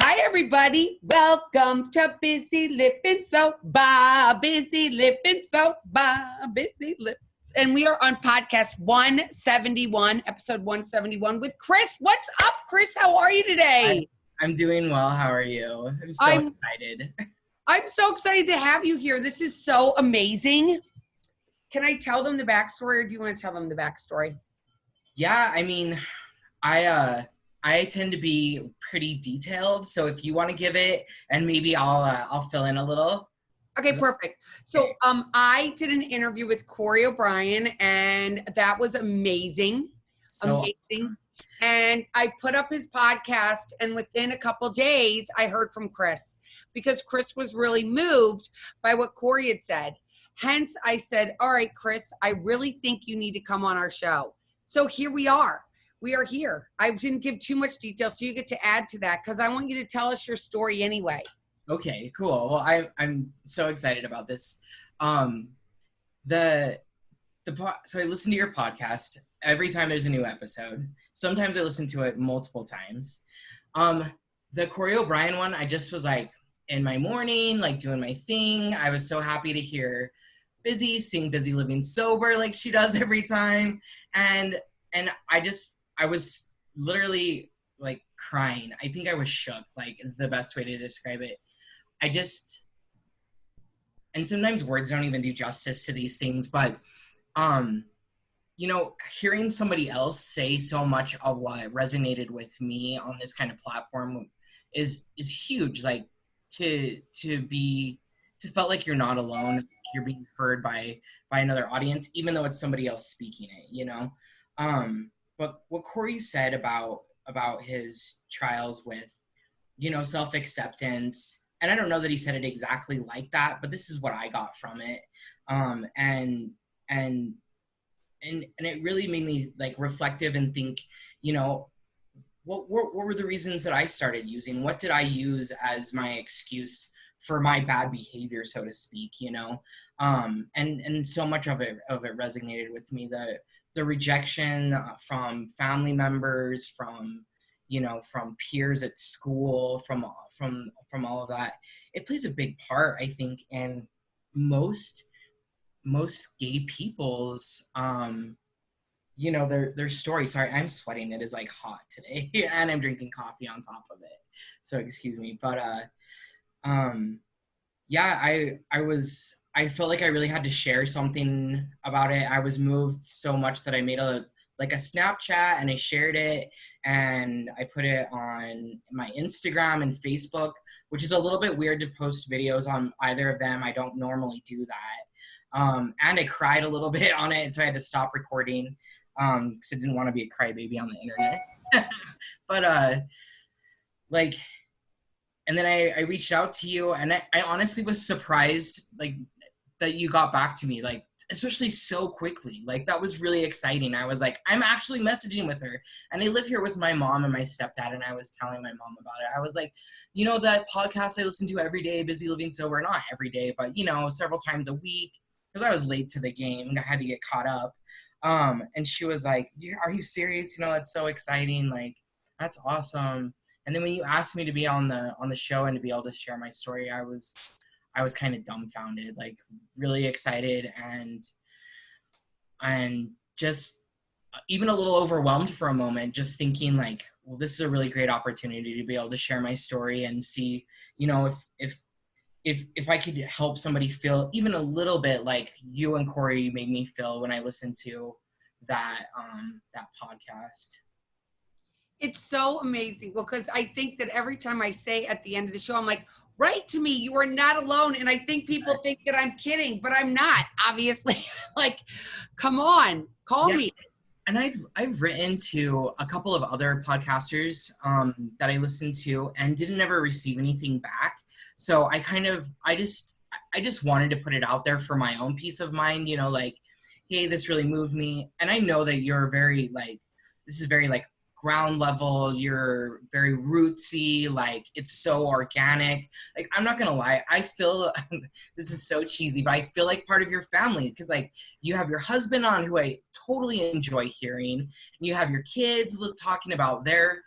Hi, everybody. Welcome to Bizzy Living Sober. Bizzy Living Sober. Bizzy Living. And we are on podcast 171, episode 171 with Chris. What's up, Chris? How are you today? I'm doing well. How are you? I'm so excited. I'm so excited to have you here. This is so amazing. Can I tell them the backstory, or do you want to tell them the backstory? Yeah, I mean, I tend to be pretty detailed, so if you want to give it, and maybe I'll fill in a little. Okay, perfect. So I did an interview with Corey O'Brien, and that was amazing. Amazing. And I put up his podcast, and within a couple days, I heard from Chris, because Chris was really moved by what Corey had said. Hence, I said, all right, Chris, I really think you need to come on our show. So here we are. We are here. I didn't give too much detail, so you get to add to that, because I want you to tell us your story anyway. Okay, cool. Well, I'm so excited about this. So I listen to your podcast every time there's a new episode. Sometimes I listen to it multiple times. The Corey O'Brien one, I just was like in my morning, like doing my thing. I was so happy to hear Bizzy sing Bizzy Living Sober like she does every time. And I was literally like crying. I think I was shook, like, is the best way to describe it. And sometimes words don't even do justice to these things, but, hearing somebody else say so much of what resonated with me on this kind of platform is huge. Like, to felt like you're not alone, you're being heard by another audience, even though it's somebody else speaking it, you know? But what Corey said about his trials with, self-acceptance, and I don't know that he said it exactly like that, but this is what I got from it. And it really made me like reflective and think, what were the reasons that I started using? What did I use as my excuse for my bad behavior, so to speak, and so much of it resonated with me. The rejection from family members, from peers at school, from all of that. It plays a big part, I think, in most gay people's, their story. Sorry, I'm sweating. It is like hot today, and I'm drinking coffee on top of it. So excuse me, but I felt like I really had to share something about it. I was moved so much that I made a Snapchat, and I shared it, and I put it on my Instagram and Facebook, which is a little bit weird to post videos on either of them. I don't normally do that. And I cried a little bit on it, so I had to stop recording because I didn't want to be a crybaby on the internet. But and then I reached out to you, and I honestly was surprised, like, that you got back to me, like, especially so quickly. Like, that was really exciting. I was like, I'm actually messaging with her. And I live here with my mom and my stepdad, and I was telling my mom about it. I was like, that podcast I listen to every day, Bizzy Living Sober, not every day, but, several times a week, because I was late to the game and I had to get caught up. And she was like, are you serious? That's so exciting. Like, that's awesome. And then when you asked me to be on the show and to be able to share my story, I was kind of dumbfounded, like really excited, and just even a little overwhelmed for a moment, just thinking like, well, this is a really great opportunity to be able to share my story and see, if I could help somebody feel even a little bit like you and Corey made me feel when I listened to that podcast. It's so amazing, because I think that every time I say at the end of the show, I'm like, write to me, you are not alone. And I think people think that I'm kidding, but I'm not, obviously. Like, come on, call me. And I've written to a couple of other podcasters that I listened to and didn't ever receive anything back. So I just wanted to put it out there for my own peace of mind, like, hey, this really moved me. And I know that you're very, like, this is very, like, ground level, you're very rootsy, like it's so organic. Like, I'm not gonna lie, I feel this is so cheesy, but I feel like part of your family, because like you have your husband on, who I totally enjoy hearing, and you have your kids talking about their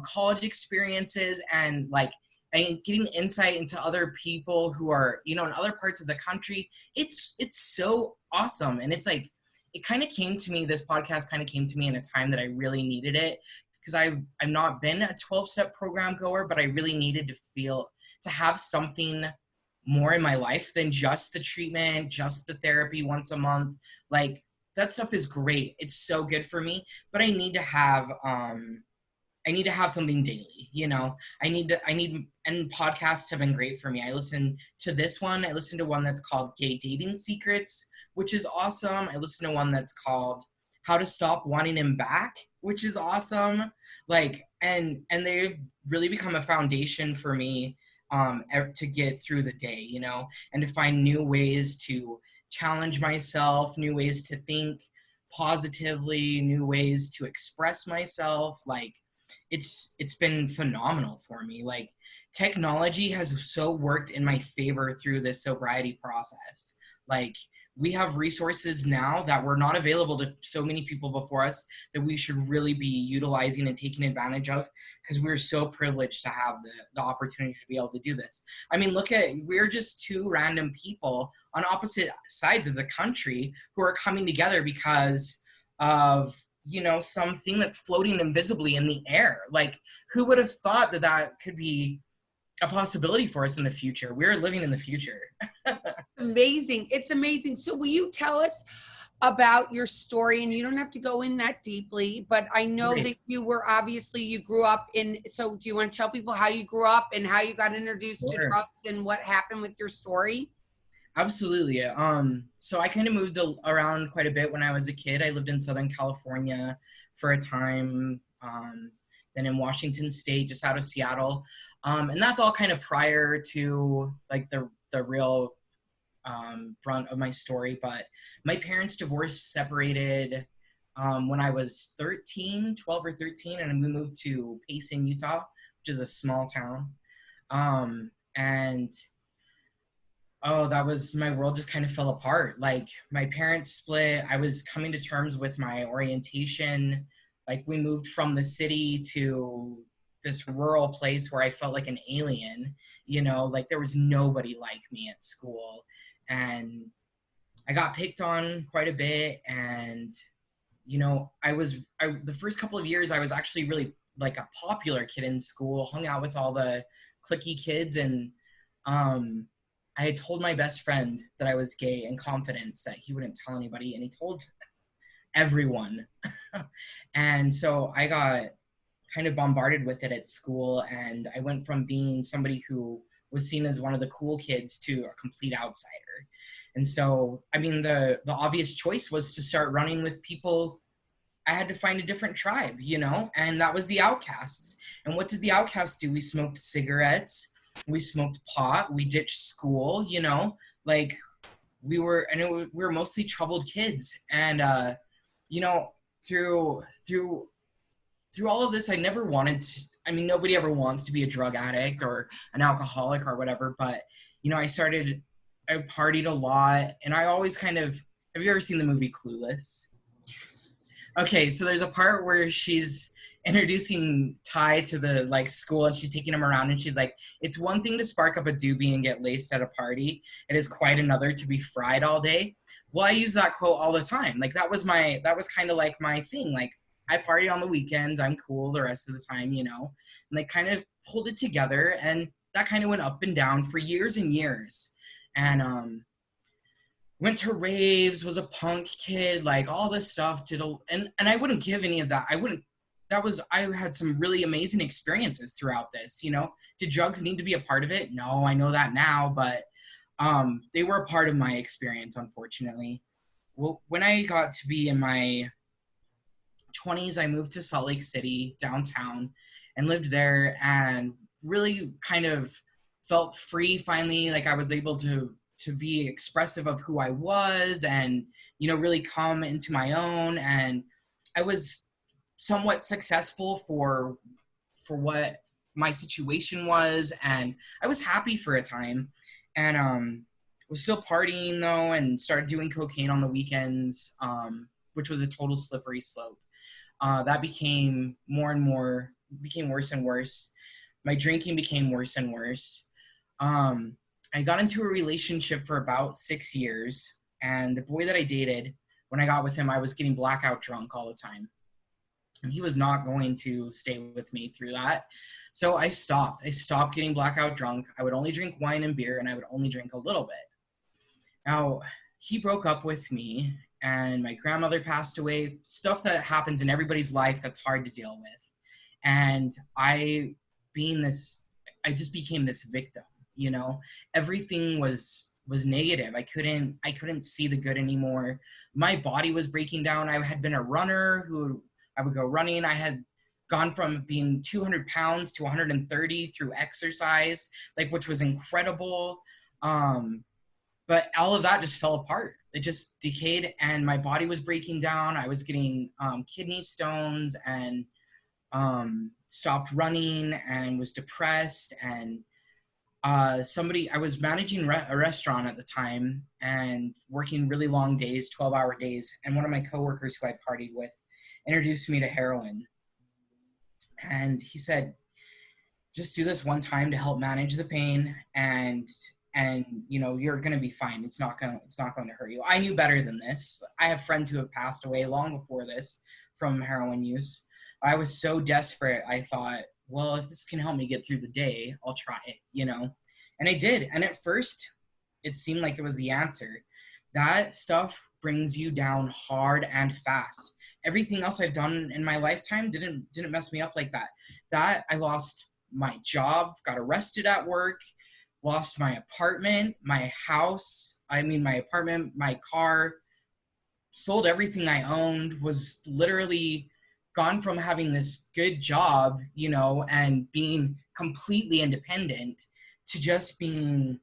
college experiences, and like, and getting insight into other people who are, you know, in other parts of the country. It's so awesome. And it's like, it kind of came to me, this podcast kind of came to me in a time that I really needed it, because I've not been a 12-step program goer, but I really needed to have something more in my life than just the treatment, just the therapy once a month. Like, that stuff is great. It's so good for me, but I need to have something daily, you know. And podcasts have been great for me. I listen to this one. I listen to one that's called Gay Dating Secrets, which is awesome. I listen to one that's called How to Stop Wanting Him Back, which is awesome. Like, and they've really become a foundation for me to get through the day, you know, and to find new ways to challenge myself, new ways to think positively, new ways to express myself. Like, it's been phenomenal for me. Like, technology has so worked in my favor through this sobriety process. Like, we have resources now that were not available to so many people before us, that we should really be utilizing and taking advantage of, because we're so privileged to have the opportunity to be able to do this. I mean, we're just two random people on opposite sides of the country who are coming together because of, you know, something that's floating invisibly in the air. Like, who would have thought that could be a possibility for us in the future? We're living in the future. Amazing. It's amazing. So will you tell us about your story? And you don't have to go in that deeply, but I know Great. that you grew up in, so do you want to tell people how you grew up and how you got introduced to drugs and what happened with your story? Absolutely. So I kind of moved around quite a bit when I was a kid. I lived in Southern California for a time, then in Washington State, just out of Seattle. And that's all kind of prior to like the real brunt of my story. But my parents divorced, separated when I was 12 or 13, and we moved to Payson, Utah, which is a small town. And that was, my world just kind of fell apart. Like, my parents split. I was coming to terms with my orientation. Like, we moved from the city to this rural place where I felt like an alien, you know, like there was nobody like me at school. And I got picked on quite a bit. And, you know, the first couple of years, I was actually really like a popular kid in school, hung out with all the cliquey kids. And I had told my best friend that I was gay in confidence, that he wouldn't tell anybody. And he told everyone. And so I got kind of bombarded with it at school. And I went from being somebody who was seen as one of the cool kids to a complete outsider. And so, I mean, the obvious choice was to start running with people. I had to find a different tribe, you know, and that was the outcasts. And what did the outcasts do? We smoked cigarettes, we smoked pot, we ditched school, you know, like we were mostly troubled kids. And, you know, through all of this, I never wanted to, I mean, nobody ever wants to be a drug addict or an alcoholic or whatever, but, you know, I partied a lot, and I always have you ever seen the movie Clueless? Okay, so there's a part where she's introducing Ty to the like school, and she's taking him around, and she's like, it's one thing to spark up a doobie and get laced at a party. It is quite another to be fried all day. Well, I use that quote all the time. Like that was kind of like my thing. Like I party on the weekends, I'm cool the rest of the time, you know, and they kind of pulled it together, and that kind of went up and down for years and years. And went to raves, was a punk kid, like all this stuff, and I wouldn't give any of that. I had some really amazing experiences throughout this, you know. Did drugs need to be a part of it? No, I know that now, but they were a part of my experience, unfortunately. Well, when I got to be in my 20s, I moved to Salt Lake City, downtown, and lived there, and really kind of felt free finally. Like I was able to be expressive of who I was, and, you know, really come into my own. And I was somewhat successful for what my situation was, and I was happy for a time, and was still partying though, and started doing cocaine on the weekends, which was a total slippery slope. That became became worse and worse. My drinking became worse and worse. I got into a relationship for about 6 years, and the boy that I dated, when I got with him, I was getting blackout drunk all the time. And he was not going to stay with me through that. So I stopped. I stopped getting blackout drunk. I would only drink wine and beer, and I would only drink a little bit. Now, he broke up with me, and my grandmother passed away, stuff that happens in everybody's life that's hard to deal with. And I just became this victim, you know? Everything was negative. I couldn't see the good anymore. My body was breaking down. I had been a runner who I would go running. I had gone from being 200 pounds to 130 through exercise, like, which was incredible. But all of that just fell apart. It just decayed, and my body was breaking down. I was getting kidney stones, and stopped running, and was depressed. And I was managing a restaurant at the time and working really long days, 12-hour days. And one of my coworkers who I partied with introduced me to heroin. And he said, just do this one time to help manage the pain, and you know, you're going to be fine. It's not going to hurt you. I knew better than this. I have friends who have passed away long before this from heroin use. I was so desperate. I thought, well, if this can help me get through the day, I'll try it, you know? And I did. And at first it seemed like it was the answer. That stuff brings you down hard and fast. Everything else I've done in my lifetime didn't mess me up like that. I lost my job, got arrested at work, lost my apartment, my house, my apartment, my car, sold everything I owned, was literally gone from having this good job, you know, and being completely independent to just being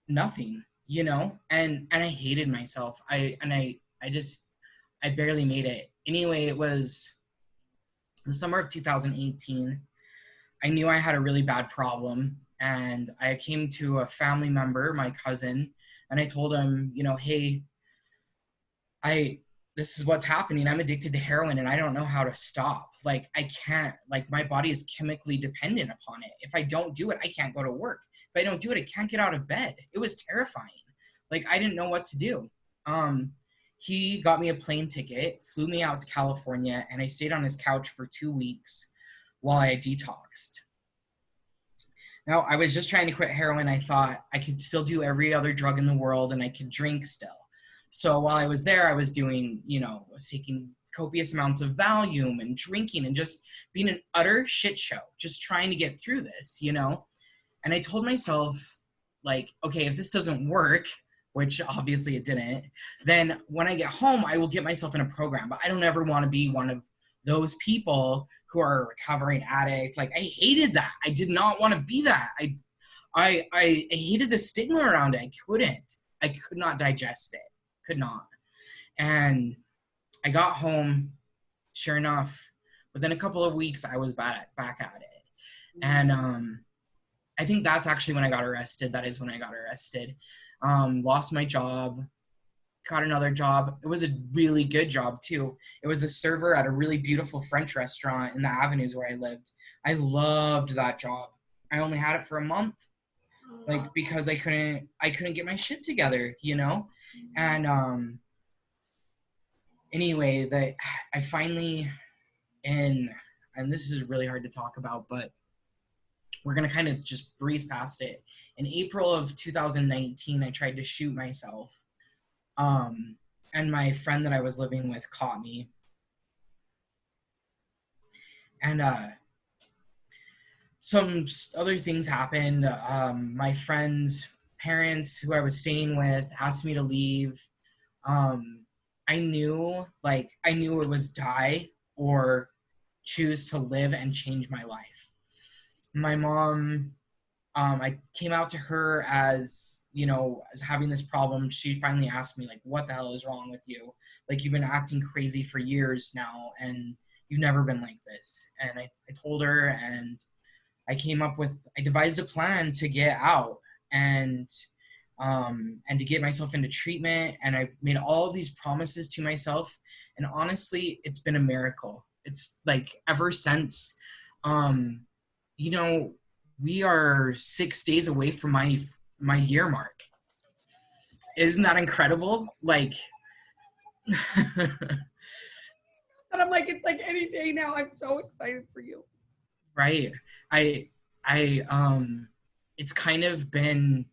nothing, you know, and I hated myself. I barely made it. Anyway, it was the summer of 2018. I knew I had a really bad problem, and I came to a family member, my cousin, and I told him, you know, hey, this is what's happening. I'm addicted to heroin, and I don't know how to stop. Like, I can't, like, my body is chemically dependent upon it. If I don't do it, I can't go to work. If I don't do it, I can't get out of bed. It was terrifying. Like, I didn't know what to do. He got me a plane ticket, flew me out to California, and I stayed on his couch for 2 weeks while I detoxed. Now, I was just trying to quit heroin. I thought I could still do every other drug in the world, and I could drink still. So while I was there, I was doing, you know, I was taking copious amounts of Valium and drinking and just being an utter shit show, just trying to get through this, you know? And I told myself, like, okay, if this doesn't work, which obviously it didn't, then when I get home, I will get myself in a program. But I don't ever want to be one of those people who are a recovering addict. Like, I hated that. I did not want to be that. I hated the stigma around it. I could not digest it. Could not. And I got home, sure enough, within a couple of weeks, I was back at it. And I think that's actually when I got arrested. That is when I got arrested. Lost my job, got another job. It was a really good job too. It was a server at a really beautiful French restaurant in the Avenues where I lived. I loved that job. I only had it for a month, like, because I couldn't get my shit together, you know? And anyway, that I finally, and this is really hard to talk about, but we're going to kind of just breeze past it. In April of 2019, I tried to shoot myself. And my friend that I was living with caught me. And some other things happened. My friend's parents, who I was staying with, asked me to leave. I knew it was die or choose to live and change my life. My mom I came out to her as, you know, as having this problem. She finally asked me, like, what the hell is wrong with you? Like, you've been acting crazy for years now, and you've never been like this. And I told her, and I devised a plan to get out and to get myself into treatment. And I made all of these promises to myself. And honestly, it's been a miracle. It's like ever since, you know, we are 6 days away from my year mark. Isn't that incredible? Like, And I'm like, it's like any day now. I'm so excited for you. right. I, it's kind of been,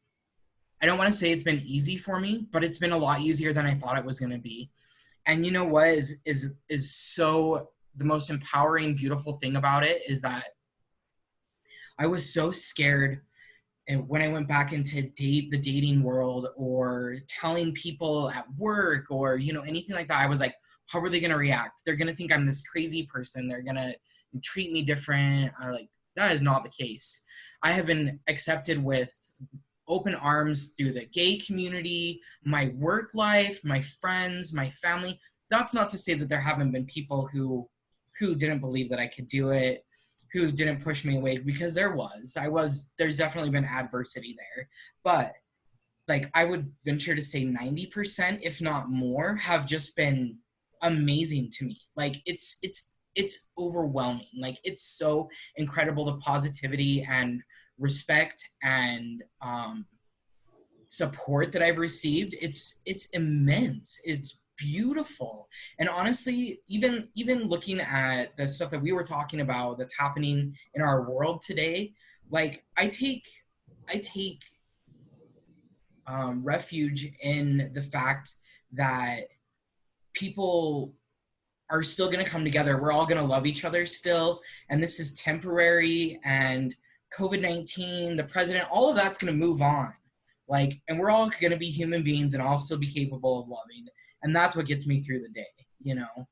I don't want to say it's been easy for me, but it's been a lot easier than I thought it was going to be. And you know what is so the most empowering, beautiful thing about it is that I was so scared. And when I went back into the dating world, or telling people at work, or, you know, anything like that, I was like, how are they going to react? They're going to think I'm this crazy person. They're going to treat me different. Like, that is not the case. I have been accepted with open arms through the gay community, my work life, my friends, my family. That's not to say that there haven't been people who didn't believe that I could do it, who didn't push me away, because there's definitely been adversity there. But like, I would venture to say 90%, if not more, have just been amazing to me. Like, it's overwhelming. Like, it's so incredible, the positivity and respect and support that I've received. It's immense. It's beautiful. And honestly, even looking at the stuff that we were talking about that's happening in our world today, like, I take refuge in the fact that people are still going to come together. We're all going to love each other still. And this is temporary. And COVID-19, the president, all of that's going to move on. Like, and we're all going to be human beings and all still be capable of loving. And that's what gets me through the day, you know?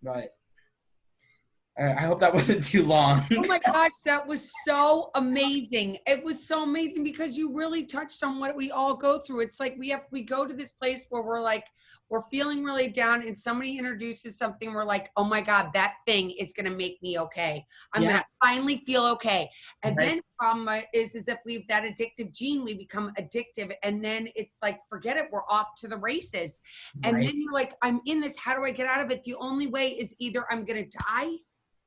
But I hope that wasn't too long. Oh my gosh, that was so amazing. It was so amazing because you really touched on what we all go through. It's like we go to this place where we're feeling really down, and somebody introduces something. We're like, oh my God, that thing is going to make me okay. I'm going to finally feel okay. And then the problem is if we've that addictive gene, we become addictive. And then it's like, forget it. We're off to the races. And then you're like, I'm in this. How do I get out of it? The only way is either I'm going to die,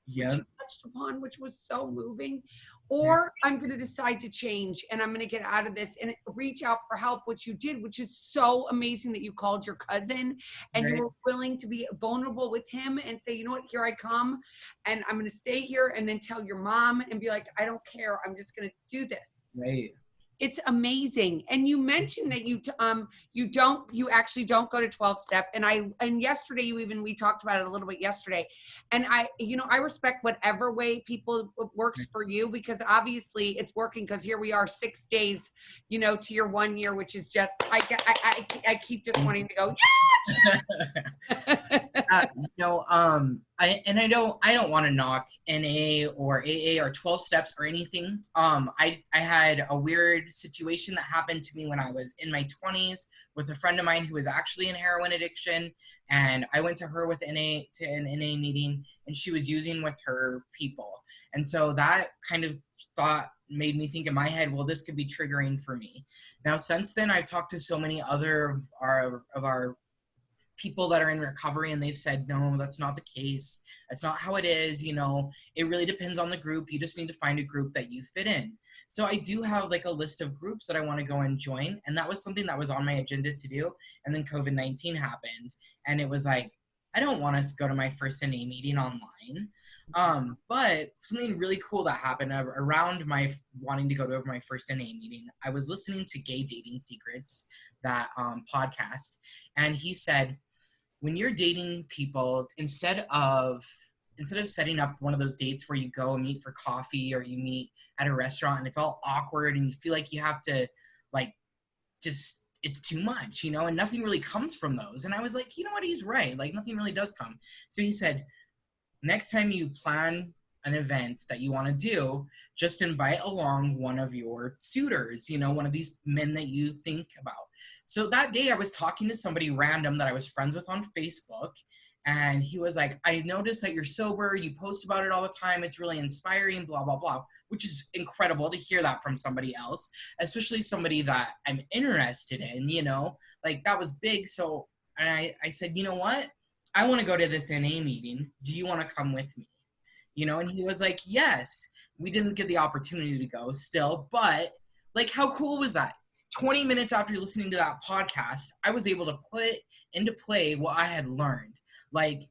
which you touched upon, which was so moving, or I'm going to decide to change and I'm going to get out of this and reach out for help, which you did, which is so amazing that you called your cousin and you were willing to be vulnerable with him and say, you know what, here I come and I'm going to stay here, and then tell your mom and be like, I don't care. I'm just going to do this. Right. It's amazing. And you mentioned that you actually don't go to 12-step. And yesterday we talked about it a little bit yesterday. And I respect whatever way people works for you, because obviously it's working, because here we are 6 days, to your 1 year, which is just, I keep just wanting to go, I don't want to knock NA or AA or 12 steps or anything. I had a weird situation that happened to me when I was in my 20s with a friend of mine who was actually in heroin addiction, and I went to her with an NA meeting, and she was using with her people. And so that kind of thought made me think in my head, well, this could be triggering for me. Now, since then, I've talked to so many other of our people that are in recovery, and they've said, no, that's not the case. That's not how it is. It really depends on the group. You just need to find a group that you fit in. So I do have like a list of groups that I want to go and join. And that was something that was on my agenda to do. And then COVID-19 happened, and it was like, I don't want to go to my first NA meeting online. But something really cool that happened around my wanting to go to my first NA meeting, I was listening to Gay Dating Secrets, that podcast. And he said, when you're dating people, instead of setting up one of those dates where you go and meet for coffee, or you meet at a restaurant and it's all awkward and you feel like you have to it's too much, and nothing really comes from those. And I was like, you know what, he's right. Like, nothing really does come. So he said, next time you plan an event that you want to do, just invite along one of your suitors, you know, one of these men that you think about. So that day I was talking to somebody random that I was friends with on Facebook, and he was like, I noticed that you're sober, you post about it all the time, it's really inspiring, blah, blah, blah, which is incredible to hear that from somebody else, especially somebody that I'm interested in, you know, like that was big. So and I said, you know what? I want to go to this NA meeting. Do you want to come with me? You know, and he was like, yes. We didn't get the opportunity to go still, but like, how cool was that? 20 minutes after listening to that podcast, I was able to put into play what I had learned. Like,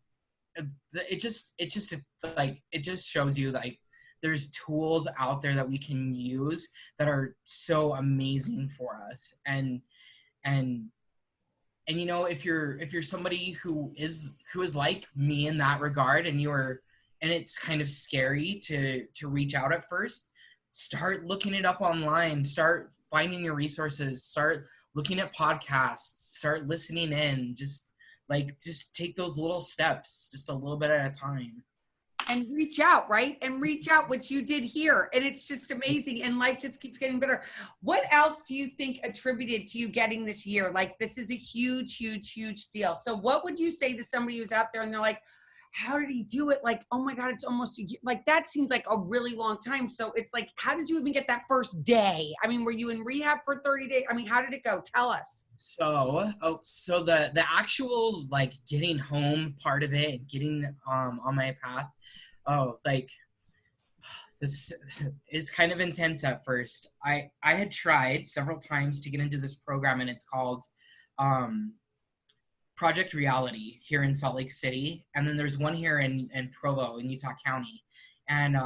it just shows you like there's tools out there that we can use that are so amazing for us. And you know, if you're somebody who is like me in that regard, and it's kind of scary to reach out at first, start looking it up online, start finding your resources, start looking at podcasts, start listening in, just take those little steps, just a little bit at a time. And reach out, right? And reach out, which you did here. And it's just amazing. And life just keeps getting better. What else do you think attributed to you getting this year? Like, this is a huge, huge, huge deal. So what would you say to somebody who's out there and they're like, how did he do it? Like, oh my God, it's almost a year. Like, that seems like a really long time. So it's like, how did you even get that first day? I mean, were you in rehab for 30 days? I mean, how did it go? Tell us. So the actual like getting home part of it, getting on my path, like this, it's kind of intense at first. I had tried several times to get into this program, and it's called Project Reality here in Salt Lake City, and then there's one here in Provo in Utah County. And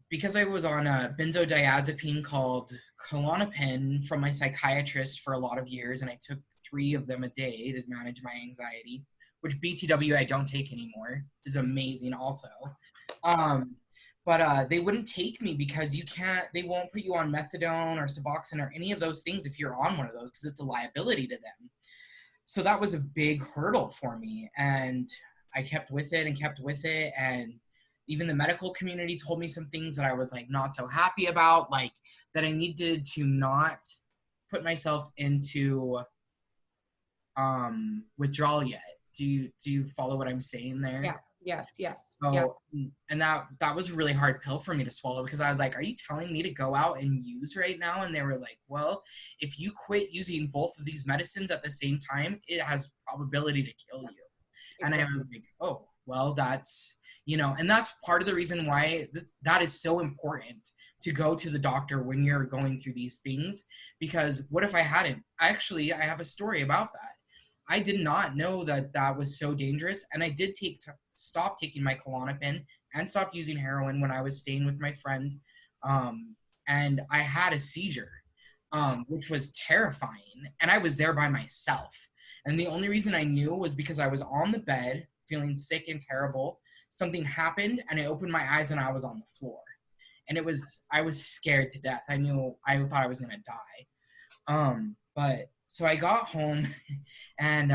because I was on a benzodiazepine called Klonopin from my psychiatrist for a lot of years, and I took 3 of them a day to manage my anxiety, which BTW I don't take anymore, is amazing also. But they wouldn't take me because they won't put you on methadone or Suboxone or any of those things if you're on one of those, because it's a liability to them. So that was a big hurdle for me, and I kept with it, and even the medical community told me some things that I was like not so happy about, like that I needed to not put myself into withdrawal yet. Do you follow what I'm saying there? Yeah. Yes. So, yeah. And that was a really hard pill for me to swallow, because I was like, are you telling me to go out and use right now? And they were like, well, if you quit using both of these medicines at the same time, it has probability to kill you. And I was like, oh, well, that's, you know, and that's part of the reason why that is so important to go to the doctor when you're going through these things. Because what if I hadn't? Actually, I have a story about that. I did not know that was so dangerous. And I did stop taking my Klonopin and stopped using heroin when I was staying with my friend. And I had a seizure, which was terrifying. And I was there by myself. And the only reason I knew was because I was on the bed feeling sick and terrible. Something happened and I opened my eyes and I was on the floor. And I was scared to death. I thought I was going to die. But so I got home and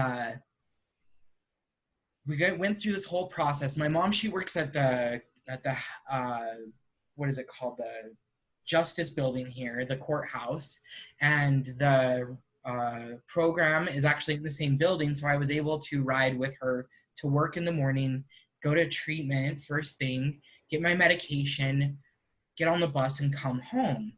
went through this whole process. My mom, she works at the what is it called? The Justice Building here, the courthouse, and the program is actually in the same building. So I was able to ride with her to work in the morning, go to treatment first thing, get my medication, get on the bus, and come home.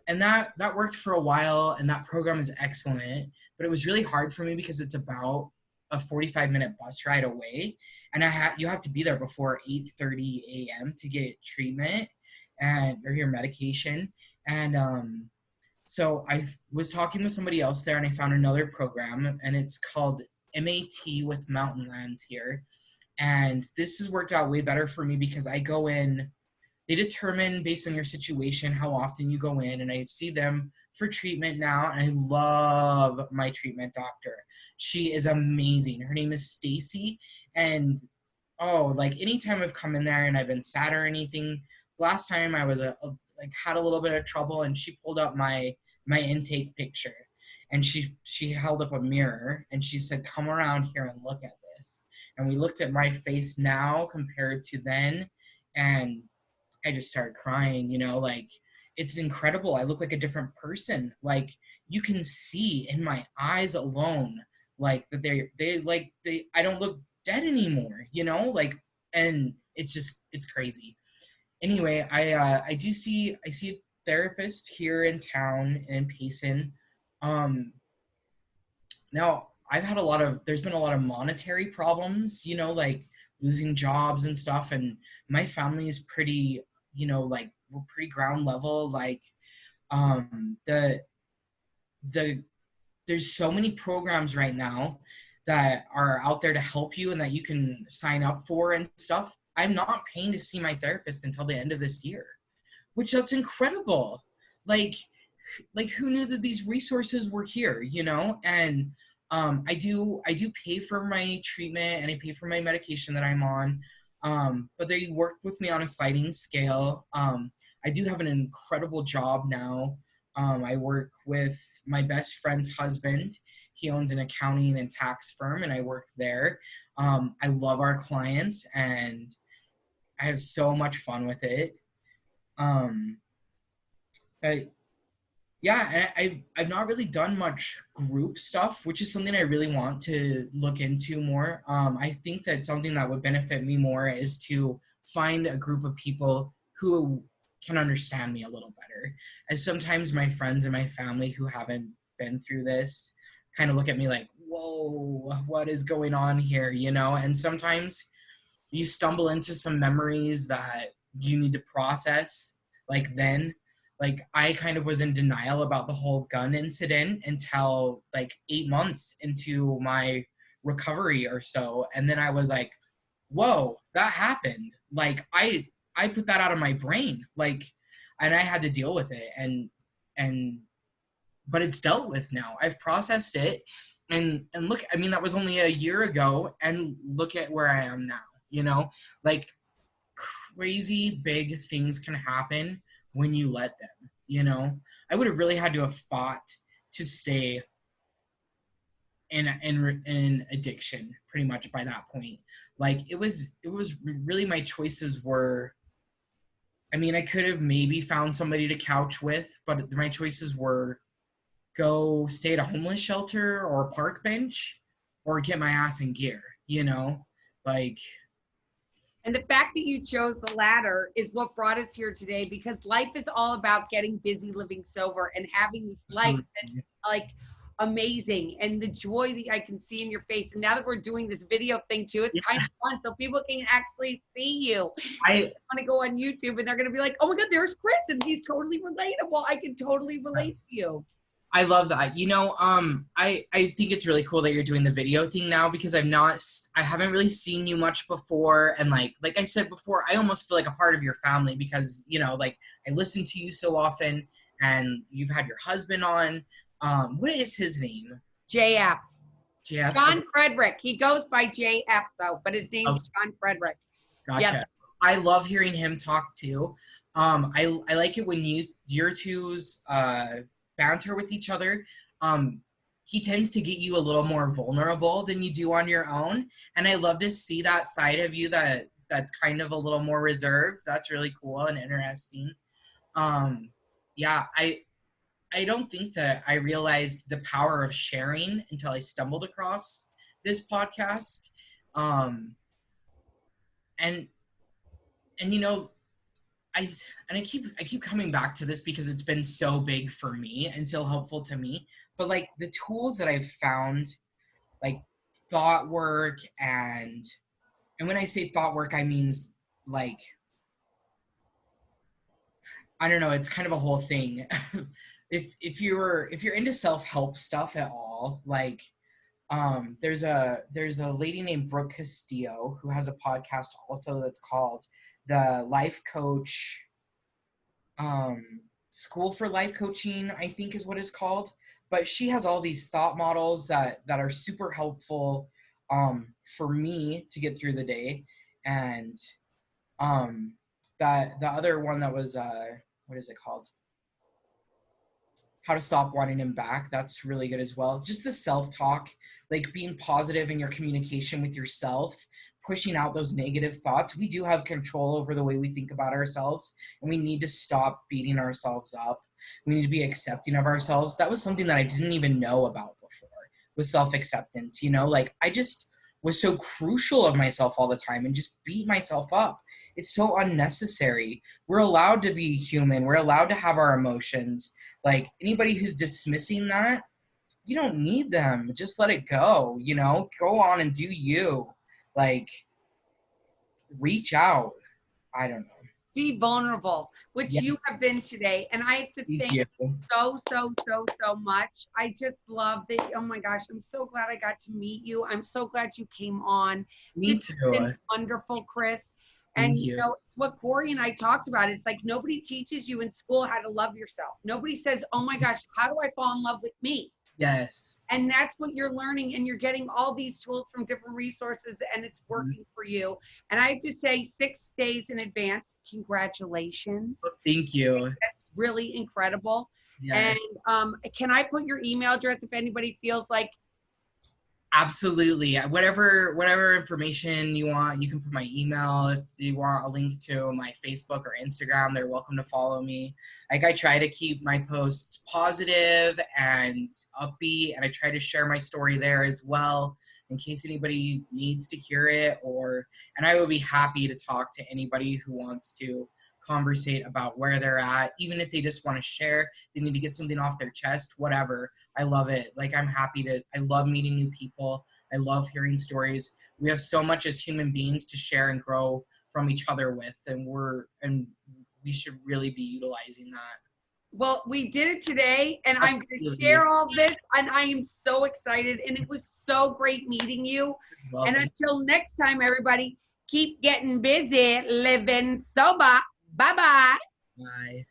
And that worked for a while, and that program is excellent, but it was really hard for me because it's about a 45-minute bus ride away, and you have to be there before 8:30 a.m. to get treatment or your medication. And so I was talking with somebody else there, and I found another program, and it's called MAT with Mountain Lands here. And this has worked out way better for me because I go in, they determine based on your situation how often you go in, and I see them for treatment now. And I love my treatment doctor. She is amazing. Her name is Stacy. And like anytime I've come in there and I've been sad or anything, last time I was had a little bit of trouble, and she pulled up my intake picture, and she held up a mirror and she said, come around here and look at this. And we looked at my face now compared to then, and I just started crying, you know, like, it's incredible. I look like a different person. Like, you can see in my eyes alone, like, that I don't look dead anymore, you know, like, and it's crazy. Anyway, I see a therapist here in town in Payson. Um, Now there's been a lot of monetary problems, you know, like losing jobs and stuff. And my family is pretty, you know, like we're pretty ground level. Like, um, the, the, there's so many programs right now that are out there to help you and that you can sign up for and stuff. I'm not paying to see my therapist until the end of this year, which that's incredible. Like, who knew that these resources were here, you know? And I do pay for my treatment and I pay for my medication that I'm on, but they work with me on a sliding scale. I do have an incredible job now. I work with my best friend's husband. He owns an accounting and tax firm, and I work there. I love our clients, and I have so much fun with it. Um, I, yeah, and I've not really done much group stuff, which is something I really want to look into more. I think that something that would benefit me more is to find a group of people who can understand me a little better. As sometimes my friends and my family who haven't been through this kind of look at me like, whoa, what is going on here, you know? And sometimes you stumble into some memories that you need to process, like then, like I kind of was in denial about the whole gun incident until like 8 months into my recovery or so, and then I was like, whoa, that happened. Like I put that out of my brain, like, and I had to deal with it, and but it's dealt with now. I've processed it, and look, I mean, that was only a year ago, and look at where I am now, you know? Like, crazy big things can happen when you let them, you know? I would have really had to have fought to stay in addiction pretty much by that point. Like, it was really, my choices were, I mean, I could have maybe found somebody to couch with, but my choices were go stay at a homeless shelter or a park bench or get my ass in gear, you know? Like, And the fact that you chose the latter is what brought us here today, because life is all about getting busy, living sober, and having this life that's like amazing. And the joy that I can see in your face. And now that we're doing this video thing too, it's kind of fun. So people can actually see you. I want to go on YouTube and they're going to be like, oh my God, there's Chris. And he's totally relatable. I can totally relate to you. I love that. You know, I think it's really cool that you're doing the video thing now, because I haven't really seen you much before. And like I said before, I almost feel like a part of your family because, you know, like I listen to you so often, and you've had your husband on. What is his name? JF. JF? John Frederick. He goes by JF though, but his name's John Frederick. Gotcha. Yeah. I love hearing him talk too. I like it when your two's banter with each other. He tends to get you a little more vulnerable than you do on your own, and I love to see that side of you that's kind of a little more reserved. That's really cool and interesting. Yeah, I don't think that I realized the power of sharing until I stumbled across this podcast. Um, and you know, I keep coming back to this because it's been so big for me and so helpful to me. But like the tools that I've found, like thought work, and when I say thought work, I mean like, I don't know, it's kind of a whole thing. if you're into self-help stuff at all, like there's a lady named Brooke Castillo who has a podcast also that's called the Life Coach School for Life Coaching, I think is what it's called. But she has all these thought models that are super helpful for me to get through the day. And that the other one that was what is it called? how to stop wanting him back. That's really good as well. Just the self-talk, like being positive in your communication with yourself, pushing out those negative thoughts. We do have control over the way we think about ourselves, and we need to stop beating ourselves up. We need to be accepting of ourselves. That was something that I didn't even know about before, was self-acceptance. You know, like I just was so crucial of myself all the time and just beat myself up. It's so unnecessary. We're allowed to be human. We're allowed to have our emotions. Like anybody who's dismissing that, you don't need them. Just let it go, you know? Go on and do you. Like, reach out. I don't know. Be vulnerable, which Yeah. you have been today. And I have to thank you so much. I just love that. Oh my gosh, I'm so glad I got to meet you. I'm so glad you came on. Me This too. has been wonderful, Chris. And Thank you. you know, it's what Corey and I talked about. It's like nobody teaches you in school how to love yourself. Nobody says, oh my gosh, how do I fall in love with me? Yes. And that's what you're learning, and you're getting all these tools from different resources, and it's working for you. And I have to say, 6 days in advance, congratulations. Thank you. That's really incredible. Yeah. And can I put your email address if anybody feels like? Absolutely. Whatever information you want, you can put my email. If you want a link to my Facebook or Instagram, they're welcome to follow me. Like I try to keep my posts positive and upbeat, and I try to share my story there as well in case anybody needs to hear it, and I would be happy to talk to anybody who wants to conversate about where they're at, even if they just want to share, they need to get something off their chest, whatever. I love it. Like I love meeting new people. I love hearing stories. We have so much as human beings to share and grow from each other with, and we should really be utilizing that. Well, we did it today, and I'm going to share all this, and I am so excited, and it was so great meeting you. And until next time, everybody, keep getting busy, living sober. Bye-bye. Bye.